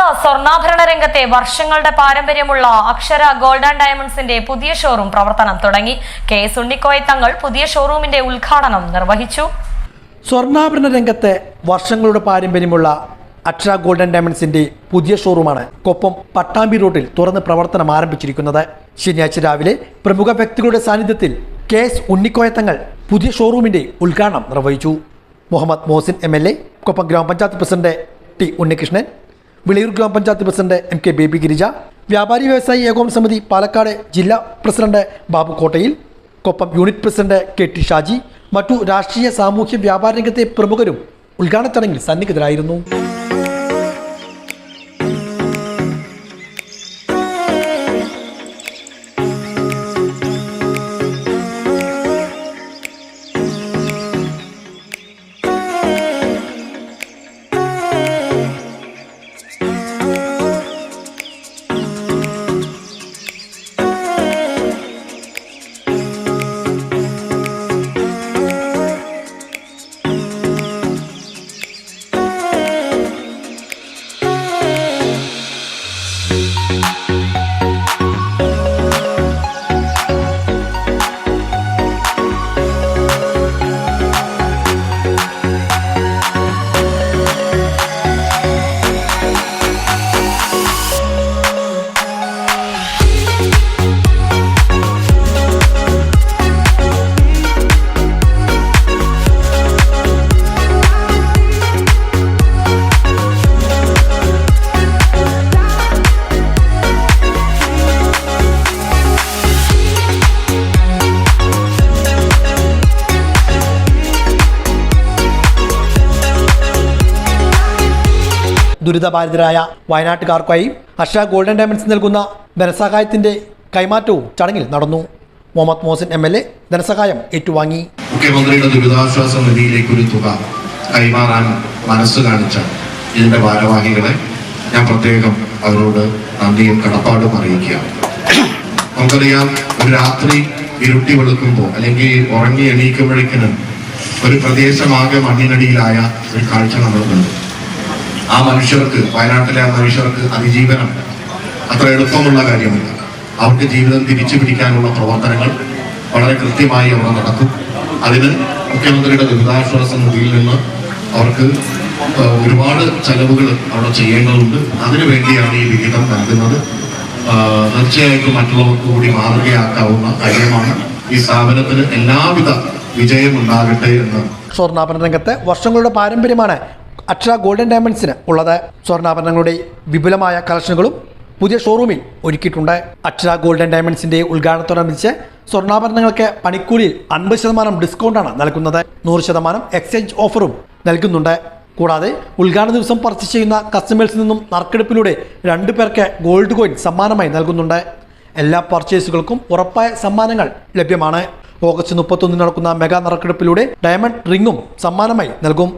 സംസ്ഥാനത്ത് സ്വർണ്ണാഭരണ രംഗത്തെ വർഷങ്ങളുടെ പാരമ്പര്യമുള്ള അക്ഷര ഗോൾഡ് ആൻഡ് ഡയമണ്ട്സിന്റെ പുതിയ ഷോറൂം പ്രവർത്തനം തുടങ്ങി. KS ഉണ്ണിക്കോയ തങ്ങൾ പുതിയ ഷോറൂമിന്റെ ഉദ്ഘാടനം നിർവഹിച്ചു. സ്വർണ്ണാഭരണ രംഗത്തെ വർഷങ്ങളുടെ പാരമ്പര്യമുള്ള അക്ഷര ഗോൾഡ് ആൻഡ് ഡയമണ്ട്സിന്റെ പുതിയ ഷോറൂമാണ് കൊപ്പം പട്ടാമ്പി റോഡിൽ തുറന്ന് പ്രവർത്തനം ആരംഭിച്ചിരിക്കുന്നത്. ശനിയാഴ്ച രാവിലെ പ്രമുഖ വ്യക്തികളുടെ സാന്നിധ്യത്തിൽ KS ഉണ്ണിക്കോയ തങ്ങൾ പുതിയ ഷോറൂമിന്റെ ഉദ്ഘാടനം നിർവഹിച്ചു. മുഹമ്മദ് മോഹസിൻ MLA, കൊപ്പം ഗ്രാമപഞ്ചായത്ത് പ്രസിഡന്റ് T ഉണ്ണികൃഷ്ണൻ, വിളയൂർ ഗ്രാമപഞ്ചായത്ത് പ്രസിഡന്റ് MK ബേബി ഗിരിജ, വ്യാപാരി വ്യവസായി ഏകോപന സമിതി പാലക്കാട് ജില്ലാ പ്രസിഡന്റ് ബാബു കോട്ടയിൽ, Koppam unit president KT Shaji, മറ്റു രാഷ്ട്രീയ സാമൂഹ്യ വ്യാപാര രംഗത്തെ പ്രമുഖരും ഉദ്ഘാടന ചടങ്ങിൽ സന്നിഹിതരായിരുന്നു. ദുരിതബാധിതരായ വയനാട്ടുകാർക്കായി അക്ഷര ഗോൾഡ് ആൻഡ് ഡയമണ്ട്സ് നൽകുന്ന ധനസഹായത്തിന്റെ കൈമാറ്റവും ചടങ്ങിൽ നടന്നു. മുഹമ്മദ് മോഹസിൻ MLA ധനസഹായം ഏറ്റുവാങ്ങി. മുഖ്യമന്ത്രിയുടെ ദുരിതാശ്വാസ നിധിയിലേക്ക് ഒരു തുക കൈമാറാൻ മനസ്സ് കാണിച്ച ഇതിന്റെ ഭാരവാഹികളെ ഞാൻ പ്രത്യേകം അവരോട് നന്ദിയും കടപ്പാടും അറിയിക്കുകയാണ്. നമുക്കറിയാം, ഒരു രാത്രി ഇരുട്ടി വെളുക്കുമ്പോൾ അല്ലെങ്കിൽ ഉറങ്ങി എണീക്കുമ്പോഴേക്കിനും ഒരു പ്രദേശമാകെ മണ്ണിനടിയിലായ ഒരു കാഴ്ച നമ്മൾ കണ്ടു. ആ മനുഷ്യർക്ക്, വയനാട്ടിലെ ആ മനുഷ്യർക്ക് അതിജീവനം അത്ര എളുപ്പമുള്ള കാര്യമല്ല. അവർക്ക് ജീവിതം തിരിച്ചു പിടിക്കാനുള്ള പ്രവർത്തനങ്ങൾ വളരെ കൃത്യമായി അവിടെ നടക്കും. അതിന് മുഖ്യമന്ത്രിയുടെ ദുരിതാശ്വാസ നിധിയിൽ നിന്ന് അവർക്ക് ഒരുപാട് ചെലവുകൾ അവിടെ ചെയ്യേണ്ടതുണ്ട്. അതിനു വേണ്ടിയാണ് ഈ വിഹിതം നൽകുന്നത്. തീർച്ചയായിട്ടും മറ്റുള്ളവർക്ക് കൂടി മാതൃകയാക്കാവുന്ന കാര്യമാണ്. ഈ സ്ഥാപനത്തിന് എല്ലാവിധ വിജയമുണ്ടാകട്ടെ എന്ന്. സ്വർണ്ണാഭരണ രംഗത്ത് വർഷങ്ങളുടെ പാരമ്പര്യമാണ് അക്ഷര ഗോൾഡ് ആൻഡ് ഡയമണ്ട്സിന് ഉള്ളത്. സ്വർണ്ണാഭരണങ്ങളുടെ വിപുലമായ കളക്ഷനുകളും പുതിയ ഷോറൂമിൽ ഒരുക്കിയിട്ടുണ്ട്. അക്ഷര ഗോൾഡ് ആൻഡ് ഡയമണ്ട്സിന്റെ ഉദ്ഘാടനത്തോടനുബന്ധിച്ച് സ്വർണ്ണാഭരണങ്ങൾക്ക് പണിക്കൂലിയിൽ 50% ഡിസ്കൗണ്ടാണ് നൽകുന്നത്. 100% എക്സ്ചേഞ്ച് ഓഫറും നൽകുന്നുണ്ട്. കൂടാതെ ഉദ്ഘാടന ദിവസം പർച്ചേസ് ചെയ്യുന്ന കസ്റ്റമേഴ്സിൽ നിന്നും നറുക്കെടുപ്പിലൂടെ 2 പേർക്ക് ഗോൾഡ് കോയിൻ സമ്മാനമായി നൽകുന്നുണ്ട്. എല്ലാ പർച്ചേസുകൾക്കും ഉറപ്പായ സമ്മാനങ്ങൾ ലഭ്യമാണ്. ഓഗസ്റ്റ് 31 നടക്കുന്ന മെഗാ നറുക്കെടുപ്പിലൂടെ ഡയമണ്ട് റിംഗും സമ്മാനമായി നൽകും.